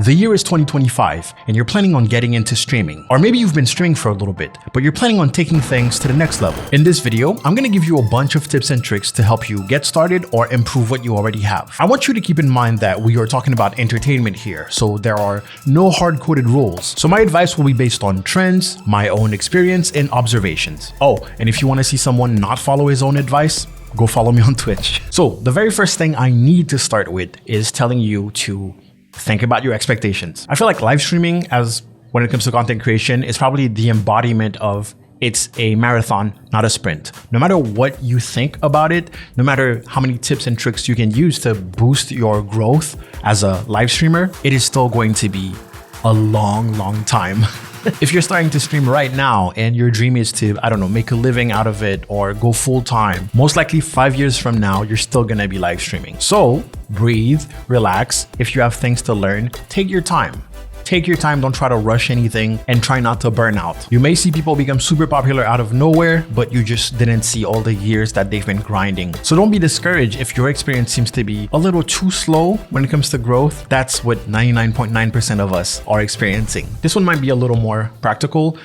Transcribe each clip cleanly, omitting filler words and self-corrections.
The year is 2025 and you're planning on getting into streaming. Or maybe you've been streaming for a little bit, but you're planning on taking things to the next level. In this video, I'm going to give you a bunch of tips and tricks to help you get started or improve what you already have. I want you to keep in mind that we are talking about entertainment here, so there are no hard-coded rules. So my advice will be based on trends, my own experience, and observations. Oh, and if you want to see someone not follow his own advice, go follow me on Twitch. So the very first thing I need to start with is telling you to think about your expectations. I feel like live streaming, as when it comes to content creation, is probably the embodiment of it's a marathon, not a sprint. No matter what you think about it, no matter how many tips and tricks you can use to boost your growth as a live streamer, it is still going to be a long time. If you're starting to stream right now and your dream is to, I don't know, make a living out of it or go full time, most likely 5 years from now, you're still gonna be live streaming. So breathe, relax. If you have things to learn, take your time. Take your time, don't try to rush anything, and try not to burn out. You may see people become super popular out of nowhere, but you just didn't see all the years that they've been grinding. So don't be discouraged if your experience seems to be a little too slow when it comes to growth. That's what 99.9% of us are experiencing. This one might be a little more practical.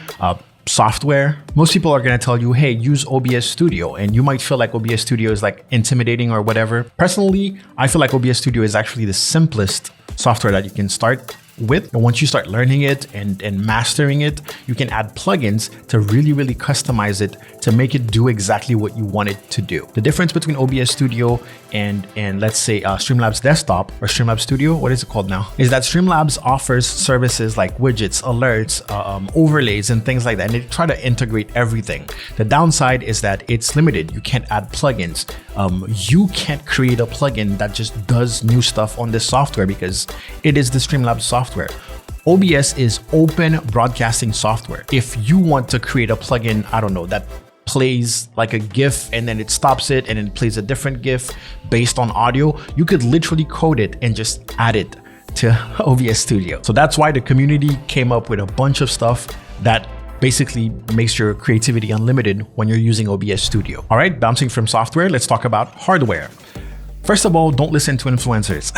Software. Most people are going to tell you, hey, use OBS Studio, and you might feel like OBS Studio is like intimidating or whatever. Personally, I feel like OBS Studio is actually the simplest software that you can start with. And once you start learning it and mastering it, you can add plugins to really customize it to make it do exactly what you want it to do. The difference between OBS Studio and let's say Streamlabs Desktop or Streamlabs Studio, what is it called now, is that Streamlabs offers services like widgets, alerts, overlays, and things like that, and they try to integrate everything. The downside is that it's limited. You can't add plugins. You can't create a plugin that just does new stuff on this software because it is the Streamlabs software. OBS is open broadcasting software. If you want to create a plugin, I don't know, that plays like a GIF and then it stops it and then plays a different GIF based on audio, you could literally code it and just add it to OBS Studio. So that's why the community came up with a bunch of stuff that basically makes your creativity unlimited when you're using OBS Studio. All right, bouncing from software, let's talk about hardware. First of all, don't listen to influencers,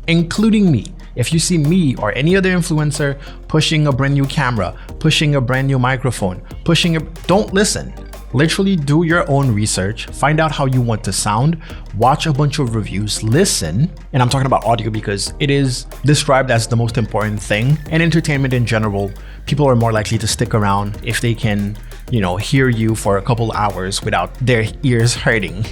including me. If you see me or any other influencer pushing a brand new camera, pushing a brand new microphone, don't listen. Literally do your own research, find out how you want to sound, watch a bunch of reviews, listen. And I'm talking about audio because it is described as the most important thing. And entertainment in general, people are more likely to stick around if they can, hear you for a couple hours without their ears hurting.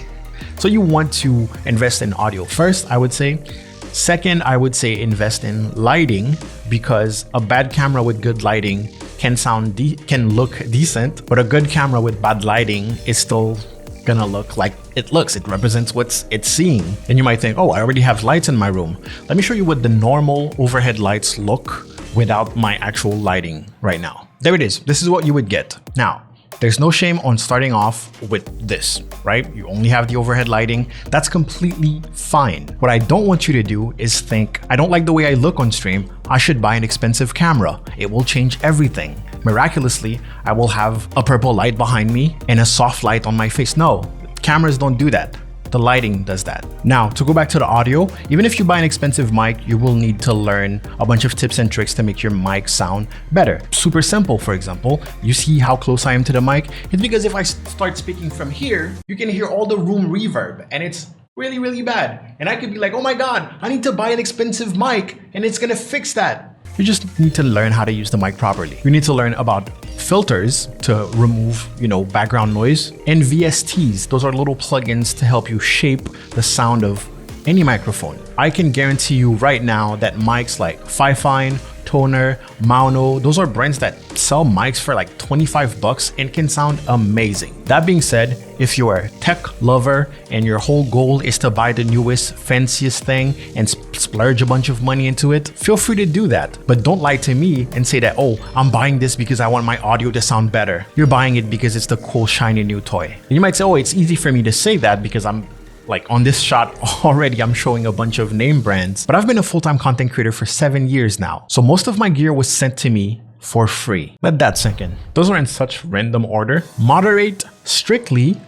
So you want to invest in audio first, I would say. Second, I would say invest in lighting, because a bad camera with good lighting can look decent, but a good camera with bad lighting is still gonna look like it looks. It represents what it's seeing. And you might think, oh, I already have lights in my room. Let me show you what the normal overhead lights look without my actual lighting right now. There it is. This is what you would get. Now, there's no shame on starting off with this, right? You only have the overhead lighting. That's completely fine. What I don't want you to do is think, I don't like the way I look on stream, I should buy an expensive camera. It will change everything. Miraculously, I will have a purple light behind me and a soft light on my face. No, cameras don't do that. The lighting does that. Now, to go back to the audio, even if you buy an expensive mic, you will need to learn a bunch of tips and tricks to make your mic sound better. Super simple, for example. You see how close I am to the mic? It's because if I start speaking from here, you can hear all the room reverb and it's really bad. And I could be like, oh my God, I need to buy an expensive mic and it's gonna fix that. You just need to learn how to use the mic properly. You need to learn about filters to remove, background noise, and VSTs. Those are little plugins to help you shape the sound of any microphone. I can guarantee you right now that mics like Fifine, Toner, Mauno, those are brands that sell mics for like $25 and can sound amazing. That being said, if you're a tech lover and your whole goal is to buy the newest, fanciest thing and splurge a bunch of money into it, feel free to do that. But don't lie to me and say that, oh, I'm buying this because I want my audio to sound better. You're buying it because it's the cool, shiny new toy. And you might say, oh, it's easy for me to say that because I'm like on this shot already, I'm showing a bunch of name brands, but I've been a full-time content creator for 7 years now. So most of my gear was sent to me for free. Let that sink in. Those are in such random order. Moderate strictly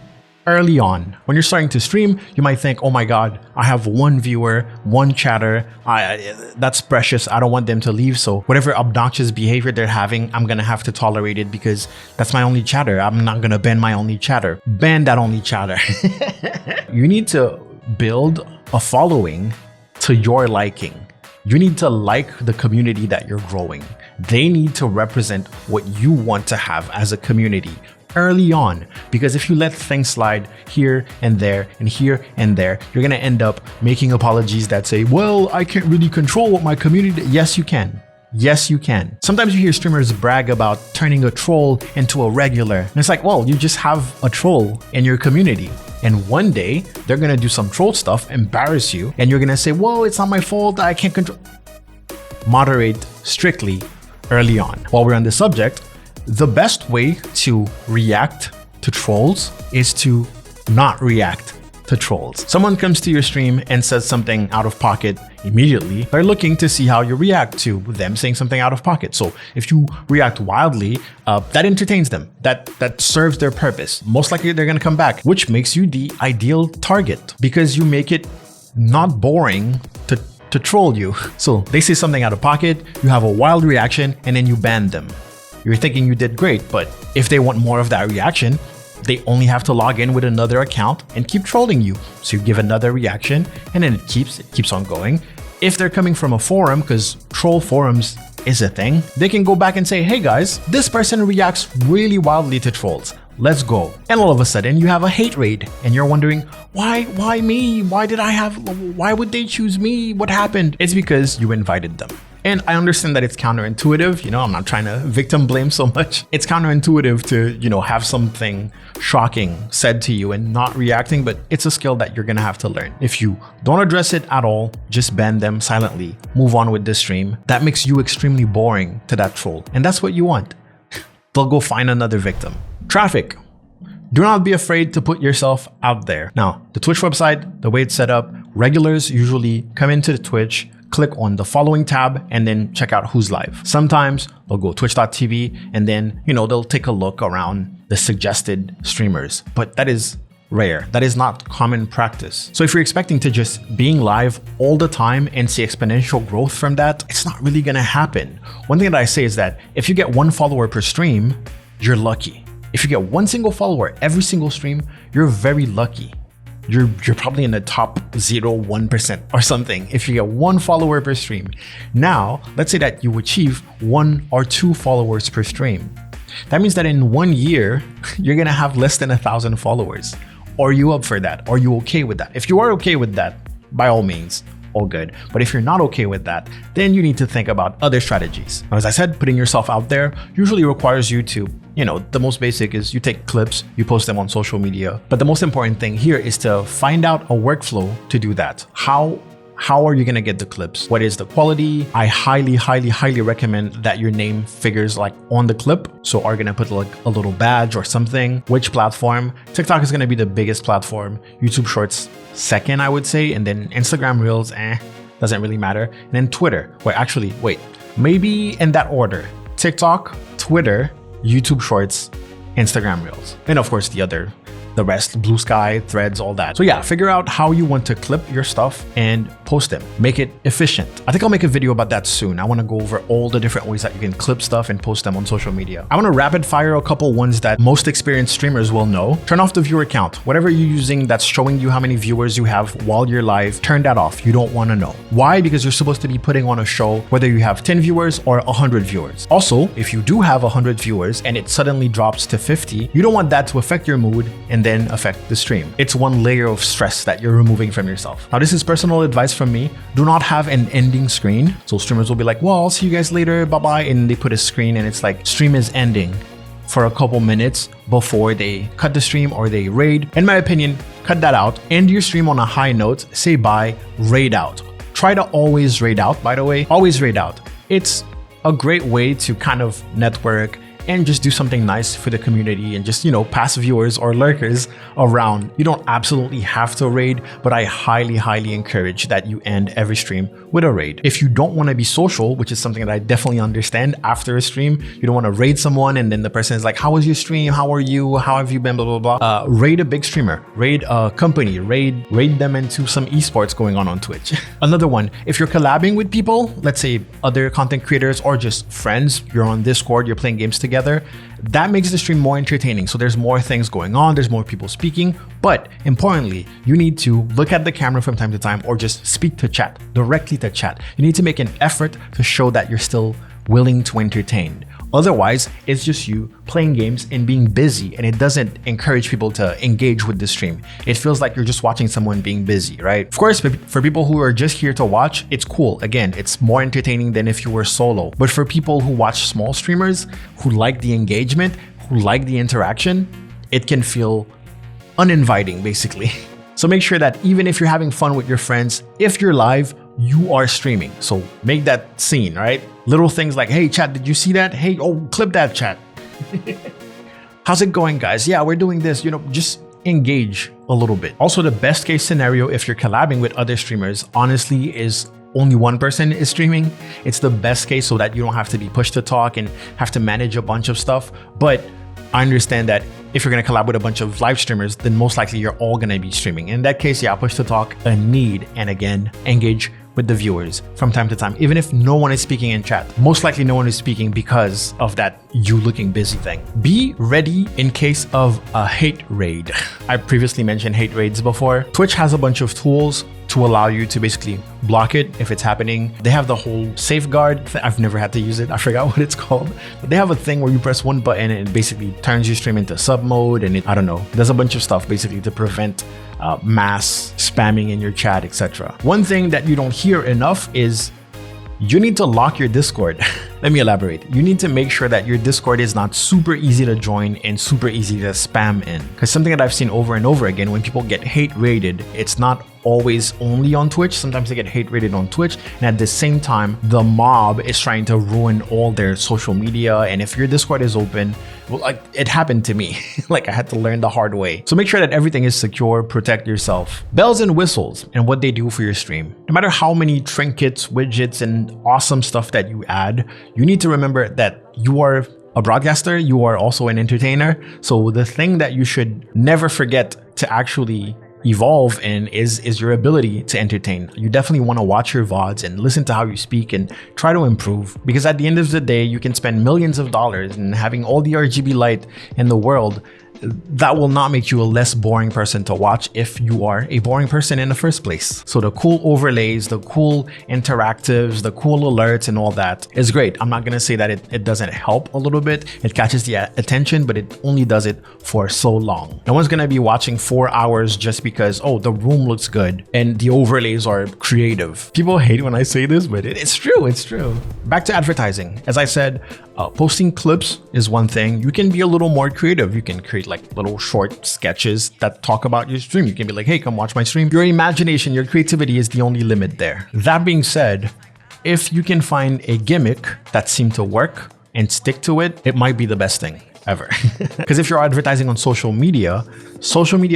early on. When you're starting to stream, you might think, oh my God, I have one viewer, one chatter. That's precious. I don't want them to leave. So whatever obnoxious behavior they're having, I'm going to have to tolerate it because that's my only chatter. I'm not going to ban my only chatter. Ban that only chatter. You need to build a following to your liking. You need to like the community that you're growing. They need to represent what you want to have as a community early on, because if you let things slide here and there and here and there, you're going to end up making apologies that say, well, I can't really control what my community. Yes, you can. Yes, you can. Sometimes you hear streamers brag about turning a troll into a regular. And it's like, well, you just have a troll in your community. And one day they're going to do some troll stuff, embarrass you, and you're going to say, well, it's not my fault. I can't control. Moderate strictly early on. While we're on the subject, the best way to react to trolls is to not react to trolls. Someone comes to your stream and says something out of pocket immediately. They're looking to see how you react to them saying something out of pocket. So if you react wildly, that entertains them. That serves their purpose. Most likely they're going to come back, which makes you the ideal target because you make it not boring to troll you. So they say something out of pocket, you have a wild reaction, and then you ban them. You're thinking you did great, but if they want more of that reaction, they only have to log in with another account and keep trolling you. So you give another reaction and then it keeps on going. If they're coming from a forum, because troll forums is a thing, they can go back and say, hey guys, this person reacts really wildly to trolls. Let's go. And all of a sudden you have a hate raid and you're wondering, why me? Why would they choose me? What happened? It's because you invited them. And I understand that it's counterintuitive. I'm not trying to victim blame so much. It's counterintuitive to, have something shocking said to you and not reacting, but it's a skill that you're going to have to learn. If you don't address it at all, just ban them silently, move on with the stream. That makes you extremely boring to that troll. And that's what you want. They'll go find another victim. Traffic. Do not be afraid to put yourself out there. Now, the Twitch website, the way it's set up, regulars usually come into the Twitch, click on the following tab, and then check out who's live. Sometimes they'll go twitch.tv and then, they'll take a look around the suggested streamers, but that is rare. That is not common practice. So if you're expecting to just being live all the time and see exponential growth from that, it's not really gonna happen. One thing that I say is that if you get 1 follower per stream, you're lucky. If you get 1 single follower every single stream, you're very lucky. You're probably in the top 0.1% or something if you get 1 follower per stream. Now, let's say that you achieve 1 or 2 followers per stream. That means that in 1 year, you're gonna have less than 1,000 followers. Are you up for that? Are you okay with that? If you are okay with that, by all means, all good. But if you're not okay with that, then you need to think about other strategies. Now, as I said, putting yourself out there usually requires you to, the most basic is you take clips, you post them on social media. But the most important thing here is to find out a workflow to do that. How are you going to get the clips? What is the quality? I highly recommend that your name figures on the clip. So are you going to put a little badge or something? Which platform? TikTok is going to be the biggest platform. YouTube Shorts second, I would say. And then Instagram Reels, doesn't really matter. And then Twitter. Maybe in that order. TikTok, Twitter, YouTube Shorts, Instagram Reels. And of course the rest, Blue Sky, Threads, all that. So yeah, figure out how you want to clip your stuff and post them. Make it efficient. I think I'll make a video about that soon. I want to go over all the different ways that you can clip stuff and post them on social media. I want to rapid fire a couple ones that most experienced streamers will know. Turn off the viewer count. Whatever you're using that's showing you how many viewers you have while you're live, turn that off. You don't want to know. Why? Because you're supposed to be putting on a show whether you have 10 viewers or 100 viewers. Also, if you do have 100 viewers and it suddenly drops to 50, you don't want that to affect your mood and then affect the stream. It's one layer of stress that you're removing from yourself. Now, this is personal advice from me. Do not have an ending screen. So streamers will be like, well, I'll see you guys later, bye-bye. And they put a screen and it's like stream is ending for a couple minutes before they cut the stream or they raid. In my opinion, cut that out. End your stream on a high note. Say bye, raid out. Try to always raid out, by the way. Always raid out. It's a great way to kind of network and just do something nice for the community and just, pass viewers or lurkers around. You don't absolutely have to raid, but I highly encourage that you end every stream with a raid. If you don't want to be social, which is something that I definitely understand after a stream, you don't want to raid someone and then the person is like, how was your stream? How are you? How have you been? Blah, blah, blah. Raid a big streamer, raid a company, raid them into some esports going on Twitch. Another one, if you're collabing with people, let's say other content creators or just friends, you're on Discord, you're playing games together, that makes the stream more entertaining. So there's more things going on, there's more people speaking, but importantly, you need to look at the camera from time to time or just speak to chat, directly to chat. You need to make an effort to show that you're still willing to entertain. Otherwise, it's just you playing games and being busy, and it doesn't encourage people to engage with the stream. It feels like you're just watching someone being busy, right? Of course, for people who are just here to watch, it's cool. Again, it's more entertaining than if you were solo. But for people who watch small streamers, who like the engagement, who like the interaction, it can feel uninviting, basically. So make sure that even if you're having fun with your friends, if you're live, you are streaming. So make that scene, right? Little things like, hey, chat, did you see that? Hey, oh, clip that, chat. How's it going, guys? Yeah, we're doing this, just engage a little bit. Also, the best case scenario, if you're collabing with other streamers, honestly, is only one person is streaming. It's the best case so that you don't have to be pushed to talk and have to manage a bunch of stuff. But I understand that if you're going to collab with a bunch of live streamers, then most likely you're all going to be streaming. In that case, yeah, push to talk, a need, and again, engage with the viewers from time to time, even if no one is speaking in chat. Most likely no one is speaking because of that you looking busy thing. Be ready in case of a hate raid. I previously mentioned hate raids before. Twitch has a bunch of tools to allow you to basically block it if it's happening. They have the whole safeguard. I've never had to use it. I forgot what it's called. But they have a thing where you press one button and it basically turns your stream into sub mode, and I don't know, there's a bunch of stuff basically to prevent mass spamming in your chat, etc. One thing that you don't hear enough is you need to lock your Discord. Let me elaborate. You need to make sure that your Discord is not super easy to join and super easy to spam in. Because something that I've seen over and over again, when people get hate raided, it's not always only on Twitch. Sometimes they get hate raided on Twitch, and at the same time, the mob is trying to ruin all their social media. And if your Discord is open, well, like it happened to me. Like I had to learn the hard way. So make sure that everything is secure, protect yourself. Bells and whistles and what they do for your stream. No matter how many trinkets, widgets, and awesome stuff that you add, you need to remember that you are a broadcaster, you are also an entertainer. So the thing that you should never forget to actually evolve in is your ability to entertain. You definitely want to watch your VODs and listen to how you speak and try to improve, because at the end of the day, you can spend millions of dollars and having all the RGB light in the world. That will not make you a less boring person to watch if you are a boring person in the first place. So the cool overlays, the cool interactives, the cool alerts and all that is great. I'm not going to say that it doesn't help a little bit. It catches the attention, but it only does it for so long. No one's going to be watching 4 hours just because, oh, the room looks good and the overlays are creative. People hate when I say this, but it's true. It's true. Back to advertising. As I said, posting clips is one thing. You can be a little more creative. You can create like little short sketches that talk about your stream. You can be like, hey, come watch my stream. Your imagination, your creativity is the only limit there. That being said, if you can find a gimmick that seems to work and stick to it, it might be the best thing ever. Because if you're advertising on social media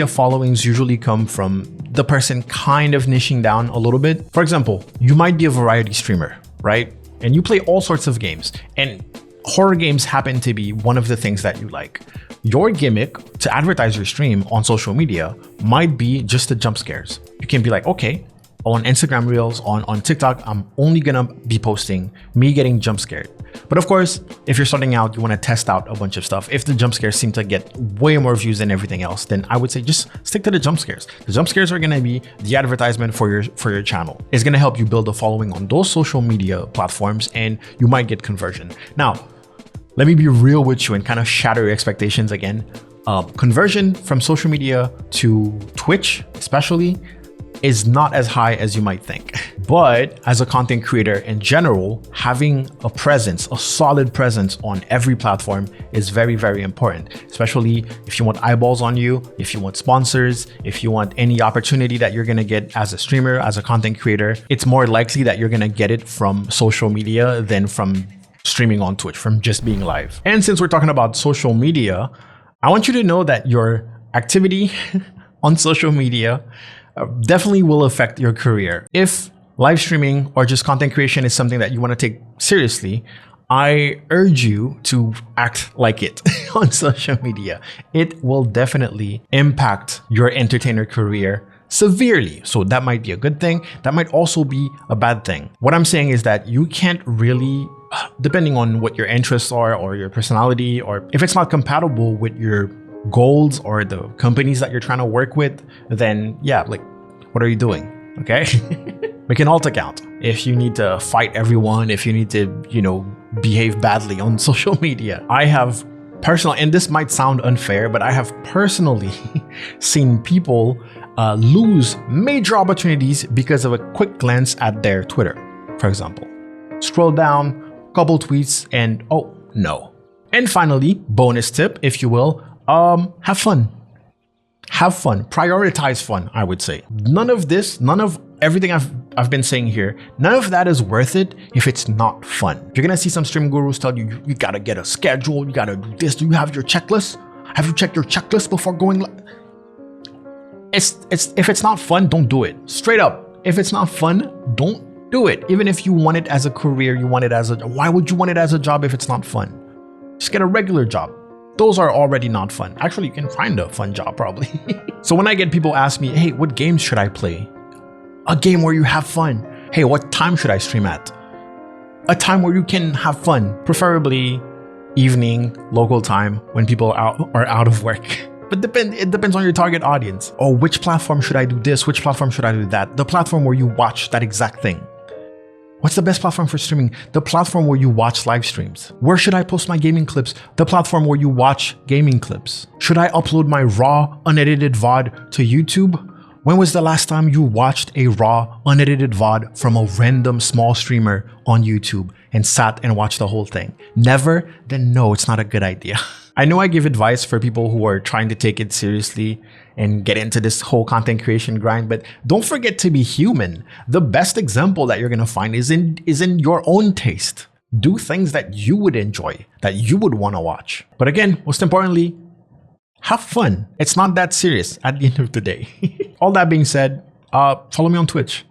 followings usually come from the person kind of niching down a little bit. For example, you might be a variety streamer, right? And you play all sorts of games, and horror games happen to be one of the things that you like. Your gimmick to advertise your stream on social media might be just the jump scares. You can be like, okay, on Instagram Reels, on TikTok, I'm only gonna be posting me getting jump scared. But of course, if you're starting out, you wanna test out a bunch of stuff. If the jump scares seem to get way more views than everything else, then I would say just stick to the jump scares. The jump scares are gonna be the advertisement for your channel. It's gonna help you build a following on those social media platforms, and you might get conversion. Now, let me be real with you and kind of shatter your expectations again. Conversion from social media to Twitch, especially, is not as high as you might think. But as a content creator in general, having a presence, a solid presence on every platform is very, very important, especially if you want eyeballs on you, if you want sponsors, if you want any opportunity that you're gonna get as a streamer, as a content creator. It's more likely that you're gonna get it from social media than from streaming on Twitch, from just being live. And since we're talking about social media, I want you to know that your activity on social media definitely will affect your career. If live streaming or just content creation is something that you want to take seriously, I urge you to act like it on social media. It will definitely impact your entertainer career severely. So that might be a good thing. That might also be a bad thing. What I'm saying is that you can't really, depending on what your interests are or your personality, or if it's not compatible with your goals or the companies that you're trying to work with, then yeah, like, what are you doing? Okay. Make an alt account. If you need to fight everyone, if you need to, behave badly on social media. I have personally, and this might sound unfair, but I have personally seen people lose major opportunities because of a quick glance at their Twitter, for example. Scroll down, couple tweets, and oh no. And finally, bonus tip, if you will, have fun. Have fun. Prioritize fun, I would say. None of everything I've been saying here, none of that is worth it if it's not fun. You're gonna see some stream gurus tell you, you gotta get a schedule, you gotta do this. Do you have your checklist? Have you checked your checklist before going live? If it's not fun, don't do it. Straight up. If it's not fun, don't do it. Even if you want it as a career, why would you want it as a job if it's not fun? Just get a regular job. Those are already not fun. Actually, you can find a fun job probably. So when I get people ask me, hey, what games should I play? A game where you have fun. Hey, what time should I stream at? A time where you can have fun, preferably evening, local time, when people are out of work. But it depends on your target audience. Oh, which platform should I do this? Which platform should I do that? The platform where you watch that exact thing. What's the best platform for streaming? The platform where you watch live streams. Where should I post my gaming clips? The platform where you watch gaming clips. Should I upload my raw, unedited VOD to YouTube? When was the last time you watched a raw, unedited VOD from a random small streamer on YouTube and sat and watched the whole thing? Never? Then no, it's not a good idea. I know I give advice for people who are trying to take it seriously and get into this whole content creation grind, but don't forget to be human. The best example that you're going to find is in your own taste. Do things that you would enjoy, that you would want to watch. But again, most importantly, have fun. It's not that serious at the end of the day. All that being said, follow me on Twitch.